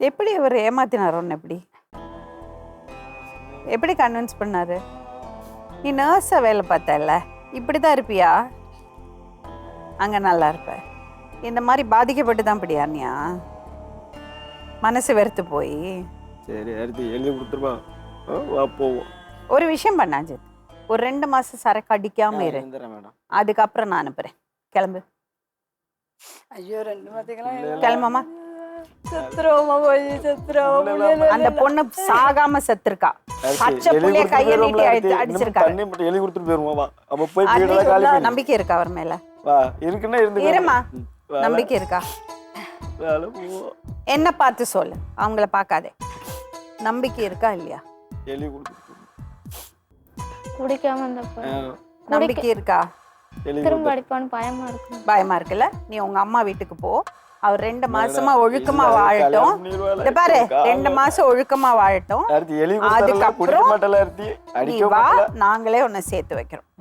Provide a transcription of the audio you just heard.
எப்படி இவர் ஏமாத்தினார் உன்னை எப்படி எப்படி கன்வின்ஸ் பண்ணாரு? நீ நர்ஸா வேலை பார்த்தல, இப்படிதான் இருப்பியா? அங்க நல்லா இருப்ப. இந்த மாதிரி பாதிக்கப்பட்டு தான் படியானியா மனசு வெறுத்து போய்? சரி அடுத்து எழுதி கொடுத்துருமா, வா போவோம். ஒரு விஷயம் பண்ணாச்சு, ஒரு 2 மாசம் சரக்கு அடிக்காம இரு, மேடம் அதுக்கப்புறம் நான் அனுப்புறேன். கிளம்பு. ஐயோ 2 மாதங்களா கிளம்பமா. சத்துருவோமா போய் சத்துருவோம். அந்த பொண்ணு சாகாம செத்துருக்கா. பச்சை புள்ளைய கையை நீட்டி அடிச்சிருக்காரு. தண்ணி மட்டும் எழுதி கொடுத்துட்டு போயிருவோம். வா அப்ப போய் வீடெல்லாம் காலி பண்ணி. நம்பிக்கை இருக்கா அவர் மேல? வா இருக்குன்னா இருந்து இருமா, நம்பிக்கை இருக்கா? வேலை போவோம். என்ன பார்த்து சொல்லு, அவங்கள பார்க்காதே. நம்பிக்கை இருக்கா இல்லையா? எழுதி கொடுத்துட்டு குடிக்காம இருந்தப்ப நம்பிக்கை இருக்கா? திரும்ப அடிப்பான்னு பயமா இருக்கு. பயமா இருக்குல்ல? நீ உங்க அம்மா வீட்டுக்கு போ. அவர் 2 மாசமா ஒழுக்கமா வாழட்டும். இந்த பாரு, 2 மாசம் ஒழுக்கமா வாழட்டும். அடுத்து எழுதி கொடுத்தா குடிக்க மாட்டல, அடுத்து நீ அடிக்க வா, மாட்டல. நாங்களே உன்னை சேர்த்து வைக்கிறோம்.